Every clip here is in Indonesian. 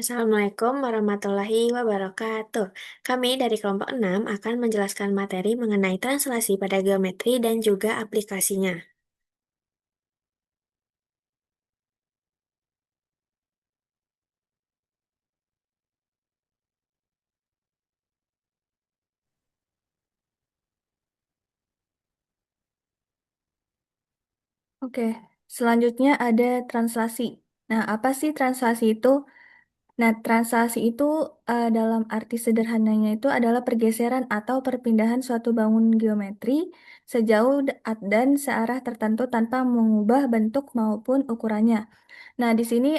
Assalamualaikum warahmatullahi wabarakatuh. Kami dari kelompok 6 akan menjelaskan materi mengenai translasi pada geometri dan juga aplikasinya. Oke, selanjutnya ada translasi. Nah, apa sih translasi itu? Nah, translasi itu dalam arti sederhananya itu adalah pergeseran atau perpindahan suatu bangun geometri sejauh dan searah tertentu tanpa mengubah bentuk maupun ukurannya. Nah, di sini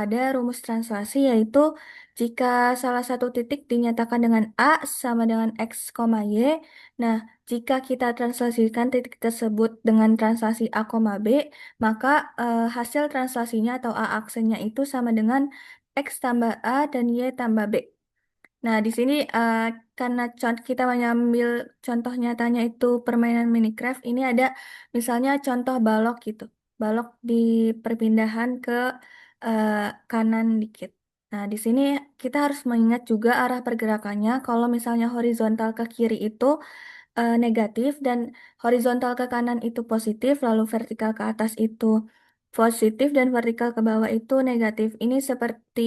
ada rumus translasi yaitu jika salah satu titik dinyatakan dengan A sama dengan X, Y. Nah, jika kita translasikan titik tersebut dengan translasi A, B, maka hasil translasinya atau A aksennya itu sama dengan X tambah A dan Y tambah B. Nah, di sini karena kita mengambil contoh nyatanya itu permainan Minecraft, ini ada misalnya contoh balok gitu. Balok di perpindahan ke eh, kanan dikit. Nah, di sini kita harus mengingat juga arah pergerakannya. Kalau misalnya horizontal ke kiri itu negatif dan horizontal ke kanan itu positif, lalu vertikal ke atas itu positif dan vertikal ke bawah itu negatif. Ini seperti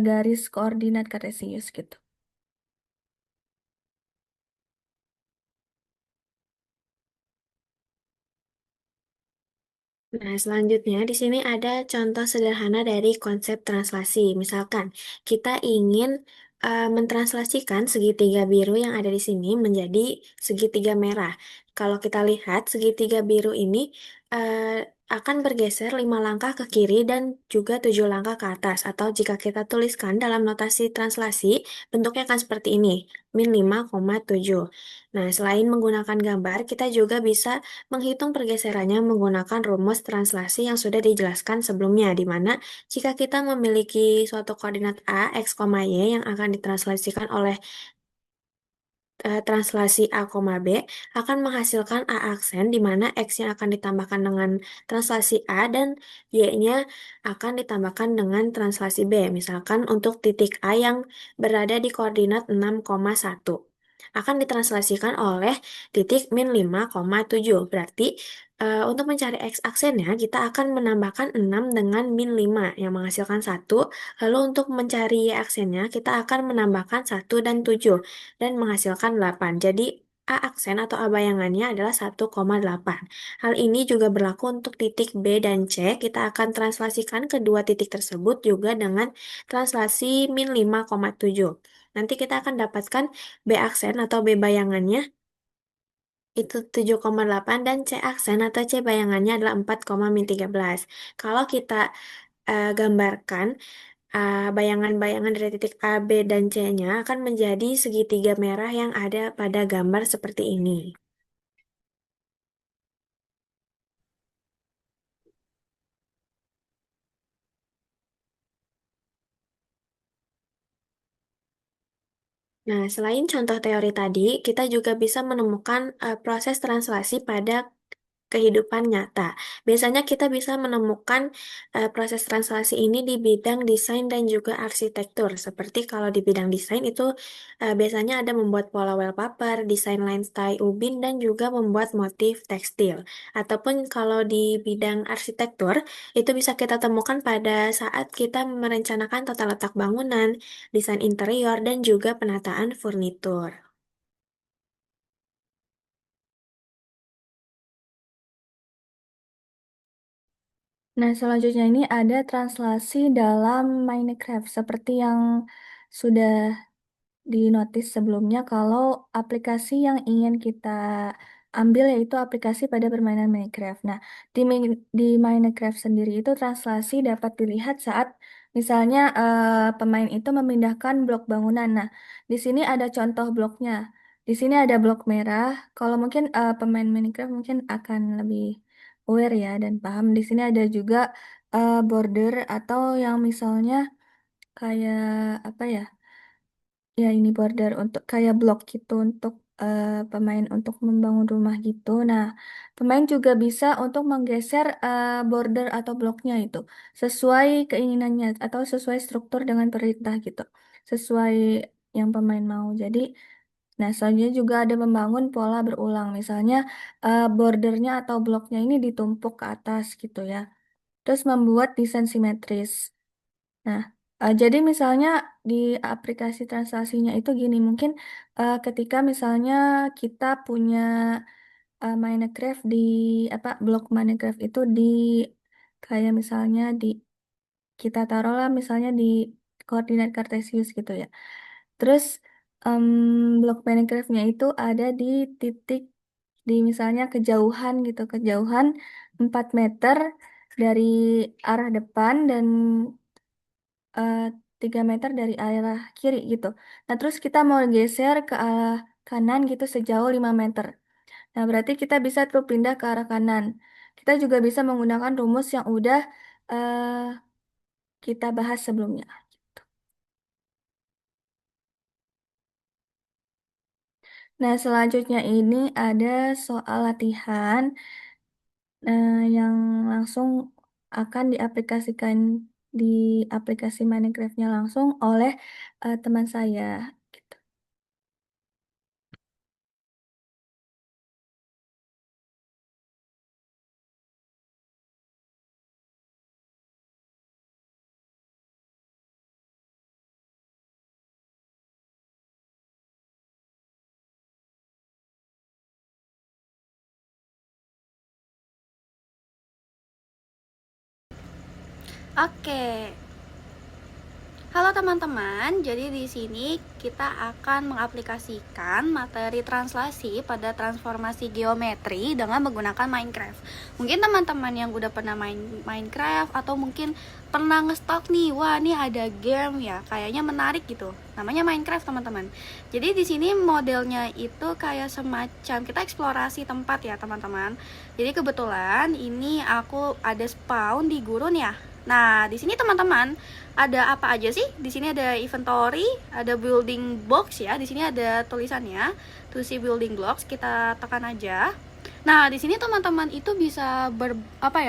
garis koordinat kartesius gitu. Nah, selanjutnya di sini ada contoh sederhana dari konsep translasi. Misalkan kita ingin mentranslasikan segitiga biru yang ada di sini menjadi segitiga merah. Kalau kita lihat segitiga biru ini akan bergeser 5 langkah ke kiri dan juga 7 langkah ke atas. Atau jika kita tuliskan dalam notasi translasi, bentuknya akan seperti ini, min 5,7. Nah, selain menggunakan gambar, kita juga bisa menghitung pergeserannya menggunakan rumus translasi yang sudah dijelaskan sebelumnya, di mana jika kita memiliki suatu koordinat A, X, Y yang akan ditranslasikan oleh translasi A, B akan menghasilkan A aksen di mana X-nya akan ditambahkan dengan translasi A dan Y-nya akan ditambahkan dengan translasi B. Misalkan untuk titik A yang berada di koordinat 6,1 akan ditranslasikan oleh titik min 5,7. Berarti untuk mencari X aksennya kita akan menambahkan 6 dengan min 5 yang menghasilkan 1. Lalu untuk mencari Y aksennya kita akan menambahkan 1 dan 7 dan menghasilkan 8. Jadi, A aksen atau A bayangannya adalah 1,8. Hal ini juga berlaku untuk titik B dan C. Kita akan translasikan kedua titik tersebut juga dengan translasi min 5,7. Nanti kita akan dapatkan B aksen atau B bayangannya itu 7,8 dan C aksen atau C bayangannya adalah 4,13. Kalau kita gambarkan bayangan-bayangan dari titik A, B, dan C-nya akan menjadi segitiga merah yang ada pada gambar seperti ini. Nah, selain contoh teori tadi, kita juga bisa menemukan proses translasi pada kehidupan nyata. Biasanya kita bisa menemukan proses translasi ini di bidang desain dan juga arsitektur. Seperti kalau di bidang desain itu biasanya ada membuat pola wallpaper, desain line style ubin, dan juga membuat motif tekstil. Ataupun kalau di bidang arsitektur, itu bisa kita temukan pada saat kita merencanakan tata letak bangunan, desain interior, dan juga penataan furnitur. Nah, selanjutnya ini ada translasi dalam Minecraft seperti yang sudah di notis sebelumnya kalau aplikasi yang ingin kita ambil yaitu aplikasi pada permainan Minecraft. Nah, di Minecraft sendiri itu translasi dapat dilihat saat misalnya pemain itu memindahkan blok bangunan. Nah, di sini ada contoh bloknya. Di sini ada blok merah. Kalau mungkin pemain Minecraft mungkin akan lebih aware ya dan paham. Di sini ada juga border atau yang misalnya kayak apa ya? Ya, ini border untuk kayak blok gitu untuk pemain untuk membangun rumah gitu. Nah, pemain juga bisa untuk menggeser border atau bloknya itu sesuai keinginannya atau sesuai struktur dengan perintah gitu, sesuai yang pemain mau. Jadi, nah selanjutnya juga ada membangun pola berulang. Misalnya bordernya atau bloknya ini ditumpuk ke atas gitu ya. Terus membuat desain simetris. Nah, jadi misalnya di aplikasi translasinya itu gini, mungkin ketika misalnya kita punya Minecraft di blok Minecraft itu di kayak misalnya di kita taruhlah misalnya di koordinat kartesius gitu ya. Terus em, blok Minecraftnya itu ada di titik di misalnya kejauhan gitu, kejauhan 4 meter dari arah depan dan eh, 3 meter dari arah kiri gitu. Nah, terus kita mau geser ke arah kanan gitu sejauh 5 meter. Nah, berarti kita bisa tuh pindah ke arah kanan. Kita juga bisa menggunakan rumus yang udah eh, kita bahas sebelumnya. Nah, selanjutnya ini ada soal latihan yang langsung akan diaplikasikan di aplikasi Minecraft-nya langsung oleh teman saya. Gitu. Oke. Halo teman-teman, jadi di sini kita akan mengaplikasikan materi translasi pada transformasi geometri dengan menggunakan Minecraft. Mungkin teman-teman yang udah pernah main Minecraft atau mungkin pernah nge-stalk nih, wah ini ada game ya, kayaknya menarik gitu. Namanya Minecraft teman-teman. Jadi di sini modelnya itu kayak semacam kita eksplorasi tempat ya teman-teman. Jadi kebetulan ini aku ada spawn di gurun ya. Nah, di sini teman-teman ada apa aja sih? Di sini ada inventory, ada building box ya. Di sini ada tulisannya, to see building blocks. Kita tekan aja. Nah, di sini teman-teman itu bisa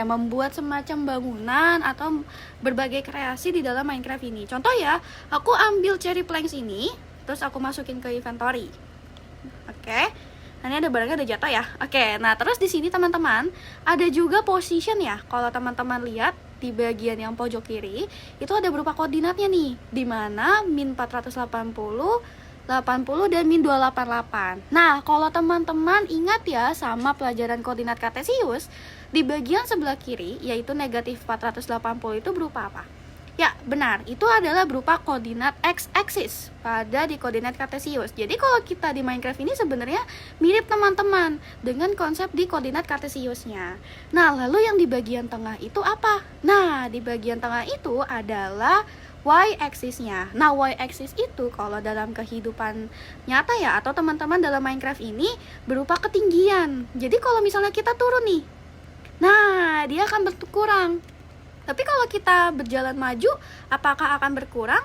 membuat semacam bangunan atau berbagai kreasi di dalam Minecraft ini. Contoh ya, aku ambil cherry planks ini, terus aku masukin ke inventory. Oke. Nah, ini ada barangnya udah jatuh ya. Oke, nah terus di sini teman-teman ada juga position ya. Kalau teman-teman lihat di bagian yang pojok kiri itu ada berupa koordinatnya nih, di mana min 480, 80 dan min 288. Nah, kalau teman-teman ingat ya sama pelajaran koordinat kartesius, di bagian sebelah kiri yaitu negatif 480 itu berupa apa? Ya, benar. Itu adalah berupa koordinat x-axis pada di koordinat kartesius. Jadi kalau kita di Minecraft ini sebenarnya mirip teman-teman dengan konsep di koordinat kartesiusnya. Nah, lalu yang di bagian tengah itu apa? Nah, di bagian tengah itu adalah y-axisnya. Nah, y-axis itu kalau dalam kehidupan nyata ya, atau teman-teman dalam Minecraft ini berupa ketinggian. Jadi kalau misalnya kita turun nih, nah dia akan berkurang. Tapi kalau kita berjalan maju, apakah akan berkurang?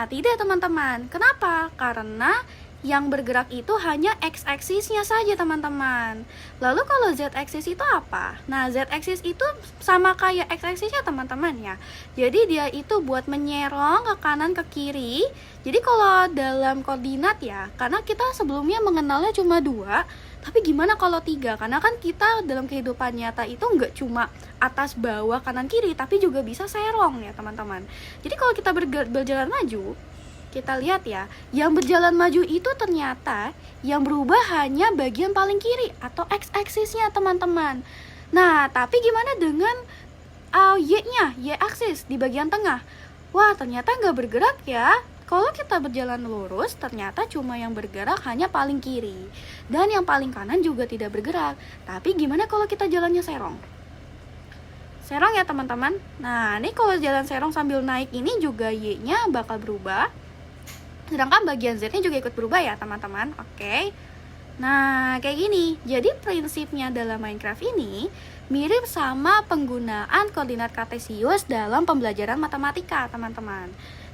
Tidak teman-teman. Kenapa? Karena yang bergerak itu hanya x-axisnya saja teman-teman. Lalu kalau z-axis itu apa? Nah, z-axis itu sama kayak x-axisnya teman-teman ya. Jadi dia itu buat menyerong ke kanan ke kiri. Jadi kalau dalam koordinat ya, karena kita sebelumnya mengenalnya cuma 2, tapi gimana kalau 3? Karena kan kita dalam kehidupan nyata itu nggak cuma atas bawah kanan kiri, tapi juga bisa serong ya teman-teman. Jadi kalau kita berjalan maju, kita lihat ya, yang berjalan maju itu ternyata yang berubah hanya bagian paling kiri atau x-axisnya teman-teman. Nah, tapi gimana dengan y-nya, y-axis di bagian tengah? Wah, ternyata nggak bergerak ya. Kalau kita berjalan lurus, ternyata cuma yang bergerak hanya paling kiri. Dan yang paling kanan juga tidak bergerak. Tapi gimana kalau kita jalannya serong? Serong ya teman-teman. Nah, ini kalau jalan serong sambil naik ini juga y-nya bakal berubah. Sedangkan bagian z-nya juga ikut berubah ya teman-teman. Oke. Nah, kayak gini. Jadi prinsipnya dalam Minecraft ini mirip sama penggunaan koordinat kartesius dalam pembelajaran matematika, teman-teman.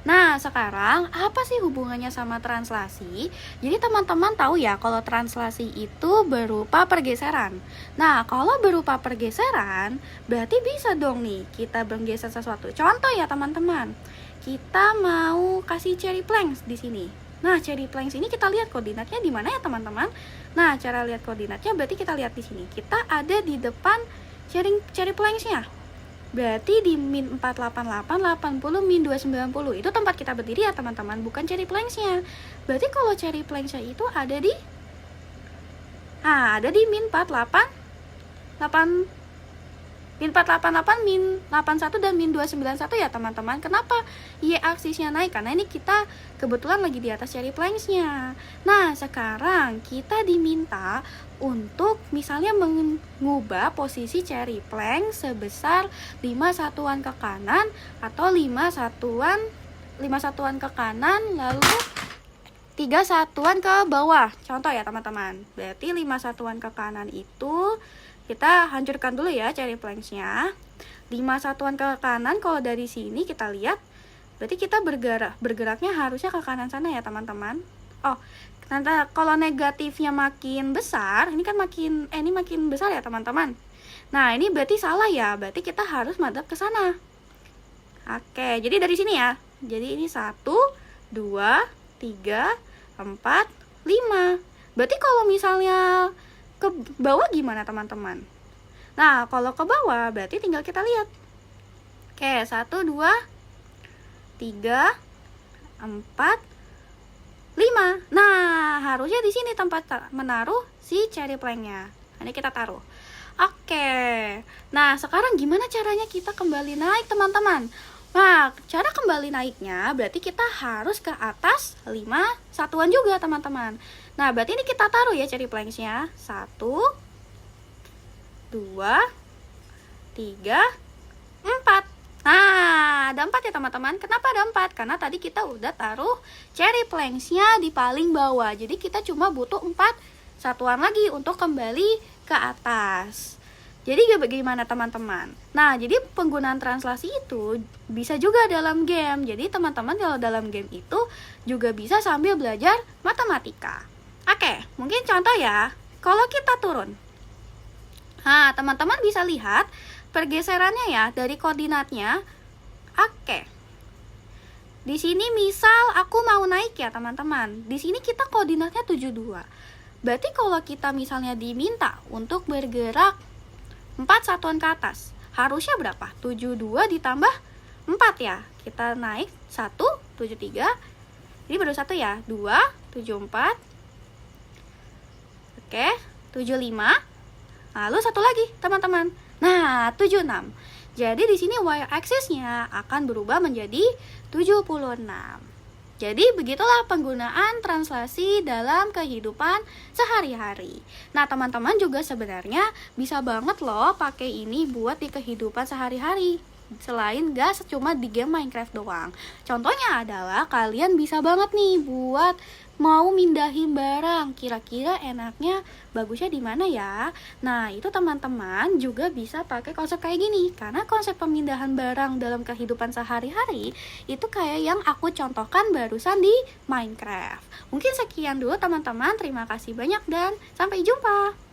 Nah, sekarang apa sih hubungannya sama translasi? Jadi teman-teman tahu ya kalau translasi itu berupa pergeseran. Nah, kalau berupa pergeseran, berarti bisa dong nih kita bergeser sesuatu. Contoh ya teman-teman, kita mau kasih cherry planks di sini. Nah, cherry planks ini kita lihat koordinatnya di mana ya teman-teman? Nah, cara lihat koordinatnya berarti kita lihat di sini. Kita ada di depan cherry planksnya. Berarti di min 488, 80, min 290 itu tempat kita berdiri ya teman-teman, bukan cherry planksnya. Berarti kalau cherry planksnya itu ada di min 488, min 488, min 81 dan min 291 ya teman-teman. Kenapa Y aksisnya naik? Karena ini kita kebetulan lagi di atas cherry planksnya. Nah, sekarang kita diminta untuk misalnya mengubah posisi cherry plank sebesar 5 satuan ke kanan atau 5 satuan ke kanan lalu 3 satuan ke bawah. Contoh ya teman-teman. Berarti 5 satuan ke kanan itu kita hancurkan dulu ya cherry planksnya. 5 satuan ke kanan, kalau dari sini kita lihat berarti kita bergeraknya harusnya ke kanan sana ya teman-teman. Oh, nanti kalau negatifnya makin besar, ini kan makin besar ya teman-teman. Nah, ini berarti salah ya, berarti kita harus madep ke sana. Oke, jadi dari sini ya. Jadi ini 1, 2, 3, 4, 5. Berarti kalau misalnya ke bawah gimana teman-teman? Nah, kalau ke bawah berarti tinggal kita lihat. Oke, 1, 2, 3, 4, 5. Nah, harusnya di sini tempat menaruh si cherry planknya. Ini kita taruh. Oke. Nah, sekarang gimana caranya kita kembali naik teman-teman? Nah, cara kembali naiknya berarti kita harus ke atas 5 satuan juga teman-teman. Nah, berarti ini kita taruh ya cherry planksnya. 1, 2, 3, 4. Nah, ada 4 ya teman-teman. Kenapa ada 4? Karena tadi kita udah taruh cherry planksnya di paling bawah. Jadi kita cuma butuh 4 satuan lagi untuk kembali ke atas. Jadi bagaimana teman-teman? Nah, jadi penggunaan translasi itu bisa juga dalam game. Jadi teman-teman kalau dalam game itu juga bisa sambil belajar matematika. Oke, mungkin contoh ya. Kalau kita turun. Nah, teman-teman bisa lihat pergeserannya ya dari koordinatnya. Oke. Di sini misal aku mau naik ya teman-teman. Di sini kita koordinatnya 72. Berarti kalau kita misalnya diminta untuk bergerak 4 satuan ke atas, harusnya berapa? 72 ditambah 4 ya. Kita naik 1, 73. Ini baru 1 ya. 2, 74. Oke, 75. Lalu satu lagi, teman-teman. Nah, 76. Jadi di sini y axis-nya akan berubah menjadi 76. Jadi begitulah penggunaan translasi dalam kehidupan sehari-hari. Nah, teman-teman juga sebenarnya bisa banget loh pakai ini buat di kehidupan sehari-hari. Selain gak cuma di game Minecraft doang. Contohnya adalah kalian bisa banget nih buat mau mindahin barang. Kira-kira enaknya bagusnya di mana ya? Nah, itu teman-teman juga bisa pakai konsep kayak gini. Karena konsep pemindahan barang dalam kehidupan sehari-hari itu kayak yang aku contohkan barusan di Minecraft. Mungkin sekian dulu teman-teman. Terima kasih banyak dan sampai jumpa.